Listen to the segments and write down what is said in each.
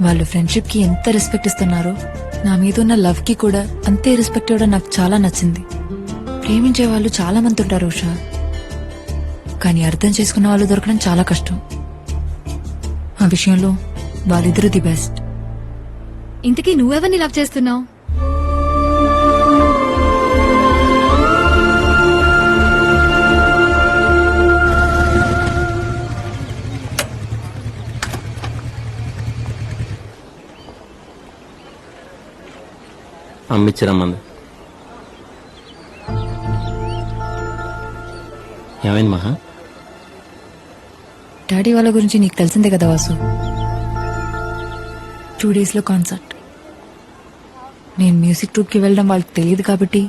వాళ్ళు ఫ్రెండ్షిప్ కి ఎంత రెస్పెక్ట్ ఇస్తున్నారో నా మీద ఉన్న లవ్ కి కూడా అంతే రెస్పెక్ట్ ఇవ్వడం నాకు చాలా నచ్చింది. ప్రేమించే వాళ్ళు చాలా మంది ఉంటారు ఉషా, కానీ అర్థం చేసుకున్న వాళ్ళు దొరకడం చాలా కష్టం. ఆ విషయంలో వాళ్ళిద్దరూ ది బెస్ట్. ఇంతకీ నువ్వెవరిని లవ్ చేస్తున్నావు? అమ్మిచ్చిరమ్మంది. ఏమైంది మహా? డాడీ వాళ్ళ గురించి నీకు తెలిసిందే కదా వాసు. 2 days లో కాన్సర్ట్. నేను మ్యూజిక్ ట్రూప్ కి వెళ్ళడం వాళ్ళకి తెలియదు కాబట్టి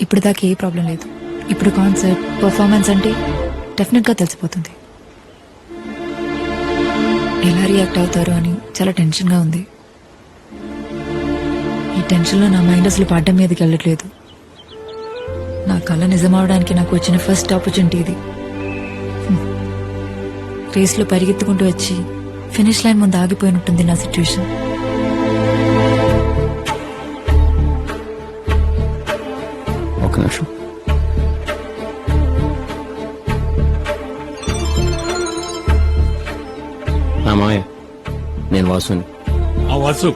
ఇప్పుడు దాకా ఏ ప్రాబ్లం లేదు. ఇప్పుడు కాన్సర్ట్ పర్ఫార్మెన్స్ అంటే డెఫినెట్ గా తెలిసిపోతుంది. ఎలా రియాక్ట్ అవుతారో అని చాలా టెన్షన్ గా ఉంది. ఈ టెన్షన్ లో నా మైండ్ అసలు పాడడం మీదకి వెళ్ళట్లేదు. నా కళ నిజమవడానికి నాకు వచ్చిన ఫస్ట్ ఆపర్చునిటీ ఇది. రేస్ లో పరిగెత్తుకుంటూ వచ్చి ఫినిష్ లైన్ ముందు ఆగిపోయినట్టుంది నా సిచ్యువేషన్. ఒక నిమిషం. నా మాయ, నేను వాసుని. వాసు,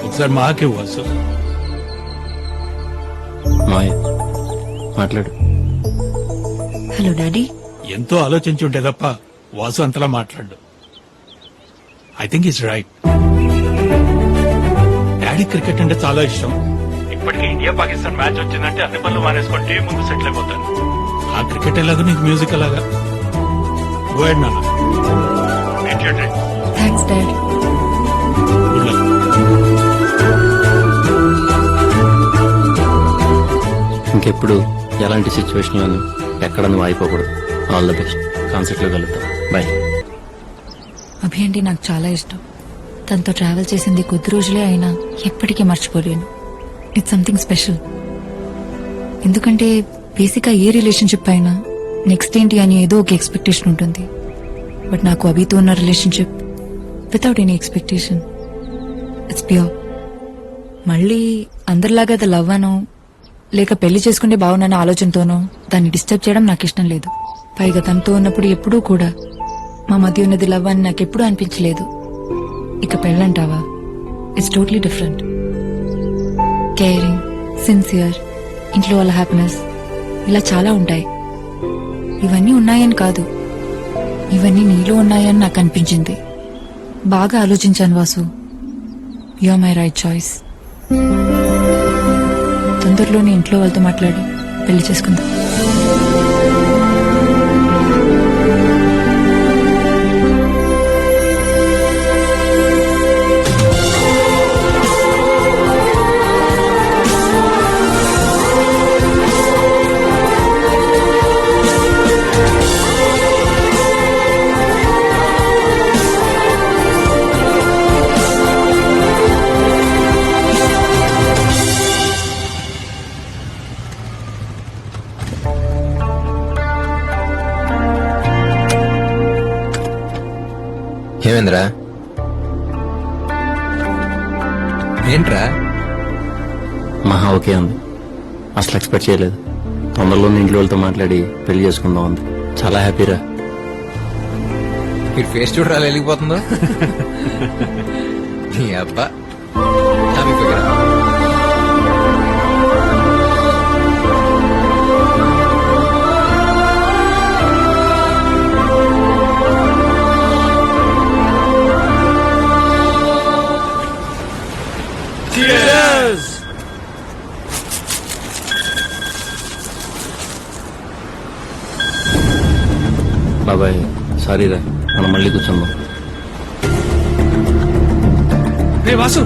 ఒకసారి మాకే వాసు. మాయ మాట్లాడు. Hello daddy. ఎంతో ఆలోచించి ఉంటే తప్ప వాసు అంతలా మాట్లాడు. I think is right. Daddy cricket అంటే చాలా ఇష్టం. ఇప్పటికే ఇండియా పాకిస్తాన్ మ్యాచ్ వచ్చిందంటే అన్ని పనులు మానేసుకొని టీవీ ముందు సెటిల్ అయిపోతాను. ఆ క్రికెట్ ఎలాగో నీకు మ్యూజిక్ ఎలాగా. గో హెడ్ నాన్న. Thanks dad. Good luck. ఇంకెప్పుడు ఎలాంటి సిచ్యువేషన్లోనూ ఎక్కడ నువ్వు అయిపోకూడదు. All the best. కాన్సర్ట్లో కలుద్దాం. బాయ్. అభి అంటే నాకు చాలా ఇష్టం. తనతో ట్రావెల్ చేసింది కొద్ది రోజులే అయినా ఎప్పటికీ మర్చిపోలేను. It's something special. ఎందుకంటే బేసిక్ గా ఏ రిలేషన్షిప్ అయినా నెక్స్ట్ ఏంటి అని ఏదో ఒక ఎక్స్పెక్టేషన్ ఉంటుంది. బట్ నాకు అభితో ఉన్న relationship without any expectation. It's pure. మళ్ళీ అందరిలాగా అది లవ్ అనో లేక పెళ్లి చేసుకుంటే బాగున్నాన ఆలోచనతోనో దాన్ని డిస్టర్బ్ చేయడం నాకు ఇష్టం లేదు. పైగా తనతో ఉన్నప్పుడు ఎప్పుడూ కూడా మా మధ్య ఉన్నది లవ్ అని నాకెప్పుడూ అనిపించలేదు. ఇక పెళ్ళంటావా, it's totally different. Caring, sincere, ఇంట్లో వాళ్ళ హ్యాపీనెస్, ఇలా చాలా ఉంటాయి. ఇవన్నీ ఉన్నాయని కాదు, ఇవన్నీ నీలో ఉన్నాయని నాకు అనిపించింది. బాగా ఆలోచించాను Vasu. You are my right choice. తొందరలోనే ఇంట్లో వాళ్ళతో మాట్లాడి పెళ్లి చేసుకుందాం. ఏమేంద్రా? ఏంట్రా? మహా ఓకే ఉంది. అసలు ఎక్స్పెక్ట్ చేయలేదు. తొందరలోనే ఇంట్లో వాళ్ళతో మాట్లాడి పెళ్లి చేసుకుందాం ఉంది. చాలా హ్యాపీరా. మీరు ఫేస్ చూడరా వెళ్ళిపోతుందో. నీ అబ్బా బాబాయ్ సారీరా, మనం మళ్ళీ కూర్చుందాం. రే వాసు,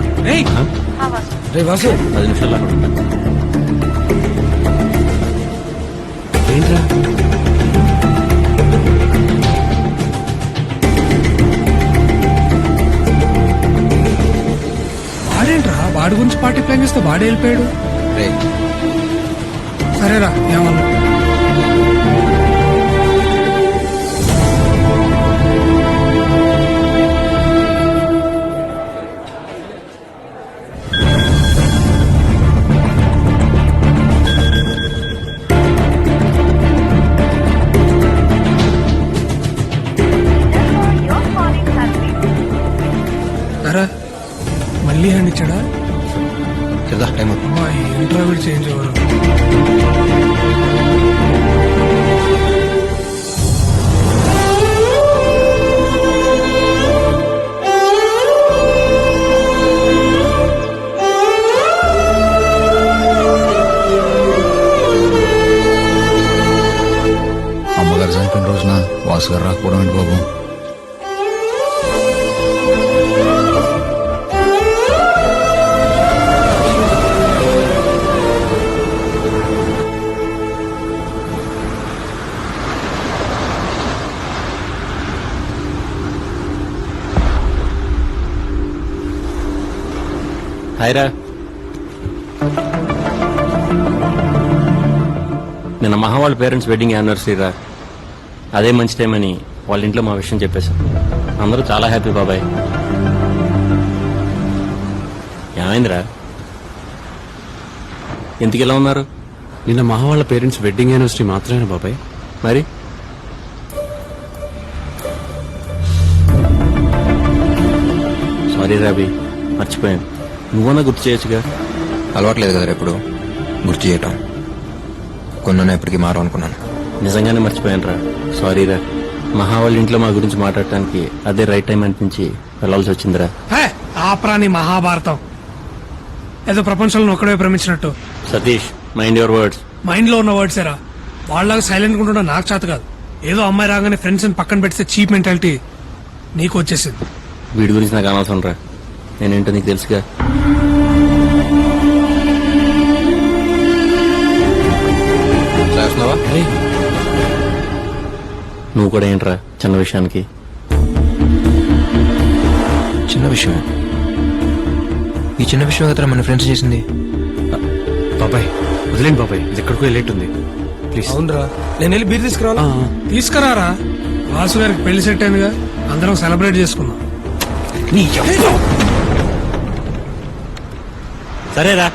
రే వాసు, 10 నిమిషాలు అక్కడ ఉంటా. ఏంట్రా పార్టీ ప్లాన్ చేస్తే వాడే వెళ్ళిపోయాడు. రే సరేరా ఏమన్నా. సరే మళ్ళీ హ్యాండ్ ఇచ్చాడా? చెప్దా టైం అవుతుంది. అమ్మాయి ఇంటర్వ్యూ చేంజ్ అవ్వడం. అమ్మగారు చనిపోయిన రోజున వాసు గారు రాకపోవడం ఏంటి బాబు? హాయ్రా. నిన్న మహా వాళ్ళ పేరెంట్స్ వెడ్డింగ్ యానివర్సరీ రా. అదే మంచి టైం అని వాళ్ళ ఇంట్లో మా విషయం చెప్పేశాం. అందరూ చాలా హ్యాపీ బాబాయ్. ఏమైందిరా, ఎందుకు ఇలా ఉన్నారు? నిన్న మహా వాళ్ళ పేరెంట్స్ వెడ్డింగ్ యానివర్సరీ మాత్రమేనా బాబాయ్? మరి సారీ రాబీ, మర్చిపోయాను. నువ్వన్నా గుర్తు చేయొచ్చుగా. అలవాట్లేదు కదా ఎప్పుడు గుర్తు చేయటం. కొన్న ఎప్పటికీ మారు అనుకున్నాను. నిజంగానే మర్చిపోయాను రా. సారీ రా. మహా వాళ్ళ ఇంట్లో మా గురించి మాట్లాడటానికి అదే రైట్ టైం అనిపించి వెళ్ళాల్సి వచ్చిందిరా. హే, ఆపరాని మహాభారతం ఏదో ప్రపంచంలో ఒక్కడే ప్రేమించినట్టు. Satish, mind your words. Mind లో ఉన్న వర్డ్స్ ఏరా. వాళ్ళగా సైలెంట్ ఉంటుండ నాకు చేత కాదు. ఏదో అమ్మాయి రాగానే ఫ్రెండ్స్ పక్కన పెడితే చీప్ మెంటాలిటీ నీకు వచ్చేసింది. వీడి గురించి నాకు అనవసరం రా. నేనేంటో నీకు తెలుసుగా. చేస్తున్నావా? నువ్వు కూడా ఏంట్రా చిన్న విషయానికి? చిన్న విషయం. ఈ చిన్న విషయం కదా మన ఫ్రెండ్స్ చేసింది. బాబాయ్ వదిలేండి బాబాయ్, ఇది ఎక్కడికో వెళ్ళేట్టుంది. ప్లీజ్. అవునరా, నేను వెళ్ళి బీర్ తీసుకురావాలా? తీసుకురారా. వాసు గారికి పెళ్లి సెట్ అయిందిగా, అందరం సెలబ్రేట్ చేసుకున్నాం. సరేరా,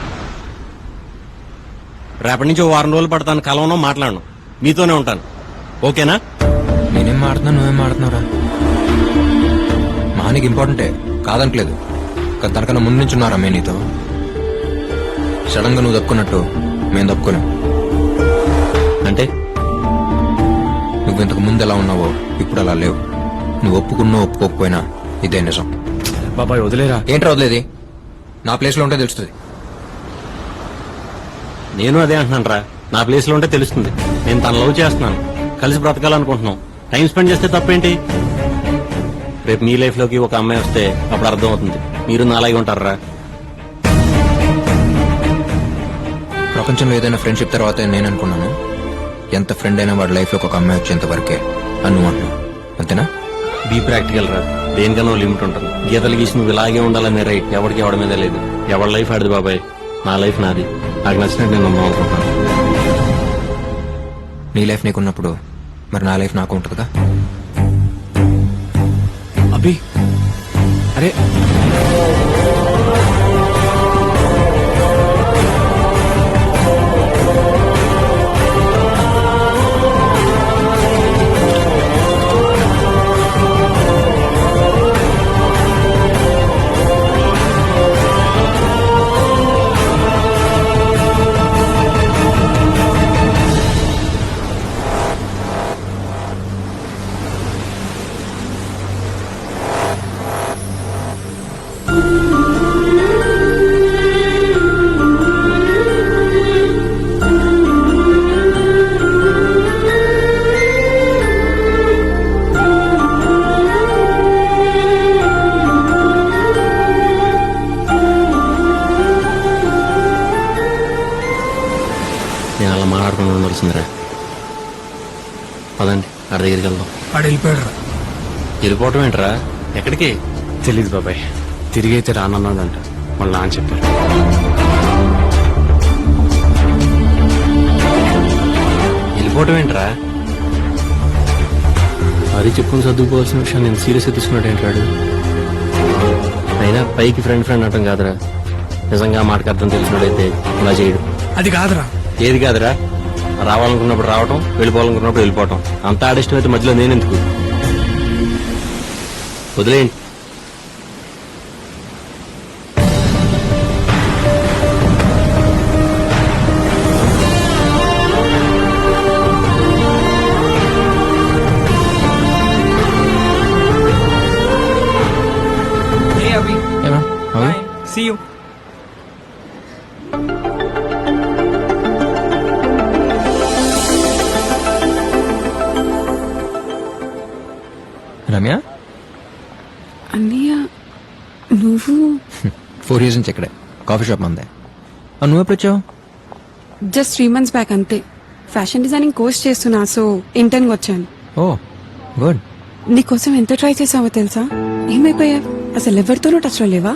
రేపటి నుంచి 1 వారం రోజులు పడతాను. కలవను, మాట్లాడను, మీతోనే ఉంటాను. ఓకేనా? నేనేం మాడుతున్నా, నువ్వేం మాడుతున్నావురా? మహానికి ఇంపార్టెంటే కాదనట్లేదు, కానీ తనకన్నా ముందు నుంచి ఉన్నారా మేము నీతో. సడన్ గా నువ్వు తప్పుకున్నట్టు మేము తప్పుకోలేం. అంటే నువ్వు ఇంతకు ముందు ఎలా ఉన్నావో ఇప్పుడు అలా లేవు. నువ్వు ఒప్పుకున్నా ఒప్పుకోకపోయినా ఇదే నిజం. బాబాయ్ వదిలేరా. ఏంట్రా వదిలేది? నా ప్లేస్ లో ఉంటే తెలుస్తుంది. నేను అదే అంటున్నాను రా. నా ప్లేస్ లో ఉంటే తెలుస్తుంది. నేను తన లవ్ చేస్తున్నాను, కలిసి బ్రతకాలనుకుంటున్నాం. టైం స్పెండ్ చేస్తే తప్పేంటి? రేపు మీ లైఫ్ లోకి ఒక అమ్మాయి వస్తే అప్పుడు అర్థం అవుతుంది. మీరు నాలాగే ఉంటారా? ప్రపంచంలో ఏదైనా ఫ్రెండ్షిప్ తర్వాత నేను అనుకున్నాను, ఎంత ఫ్రెండ్ అయినా వాడి లైఫ్ లో ఒక అమ్మాయి వచ్చేంత వరకే అని నువ్వు అంటున్నావు. అంతేనా? బీ ప్రాక్టికల్ రా. దేనికన్నా లిమిట్ ఉంటుంది. గీతలు గీసి నువ్వు ఇలాగే ఉండాలనే రైట్ ఎవరికి ఎవరి మీద లేదు. ఎవరి లైఫ్ ఆడిది బాబాయ్. నా లైఫ్ నాది. నాకు నచ్చినట్టు నేను ఉందాం అనుకుంటాను. నీ లైఫ్ నీకున్నప్పుడు మరి నా లైఫ్ నాకు ఉంటుందిగా. అభి అరే నేను అలా మాట్లాడుకుని ఉండాల్సిందిరా. పదండి, ఆడి దగ్గరికి వెళ్దాం. వాడు వెళ్ళిపోయాడు. వెళ్ళిపోవటం ఏంట్రా? ఎక్కడికి? తెలీదు బాబాయ్, తిరిగి అయితే రానన్నాడంట. వాళ్ళ అని చెప్పారు. వెళ్ళిపోవటం ఏంట్రా? అది చెప్పుకుని సర్దుకుపోవాల్సిన విషయం నేను సీరియస్గా తీసుకున్నాడు ఏంటాడు. అయినా పైకి ఫ్రెండ్ ఫ్రెండ్ అంటాం కాదురా, నిజంగా ఆ మాటకు అర్థం తెలిసినోడైతే ఇలా చేయడు. అది కాదురా. ఏది కాదురా, రావాలనుకున్నప్పుడు రావటం, వెళ్ళిపోవాలనుకున్నప్పుడు వెళ్ళిపోవటం. అంత ఆడిష్టం అయితే మధ్యలో నేనెందుకు? వదిలేయండి. Hey Abhi, ఏమా bye. See you. రమ్య అన్నయ్య నువ్వు 4 years నుంచి ఇక్కడే కాఫీ షాప్ మందే. నువ్వు ఎప్పుడు వచ్చావు? జస్ట్ 3 months బ్యాక్ అంతే. ఫ్యాషన్ డిజైనింగ్ కోర్స్ చేస్తున్నా, సో ఇంటర్న్ వచ్చాను. ఓ గుడ్. నీకోసం ఎంత ట్రై చేసావో తెలుసా? ఏమైపోయా? అసలు ఎవరితోనూ టచ్ లో లేవా?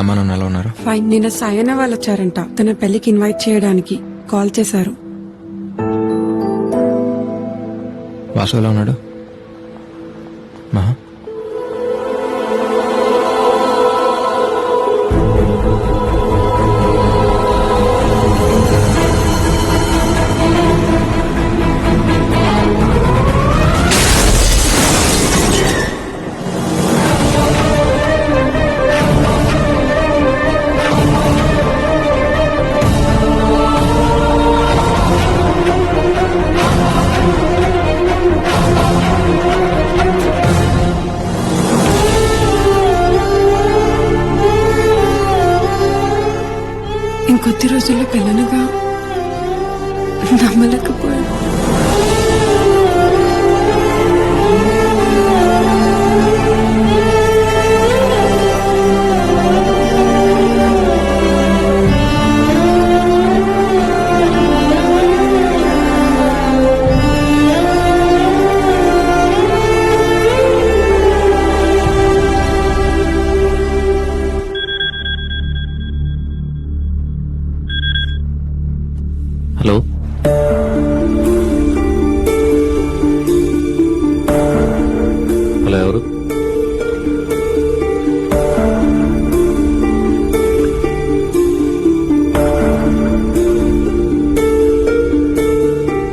అమ్మ నాన్న ఎలా ఉన్నారు? ఫైన్. నిన్న సాయన వాళ్ళు వచ్చారంట, తన పెళ్లికి ఇన్వైట్ చేయడానికి కాల్ చేశారు. వాసు ఎలా ఉన్నాడు? మహా ఇంకొద్ది రోజుల్లో పెళ్ళనుగా నమ్మలేకపోయి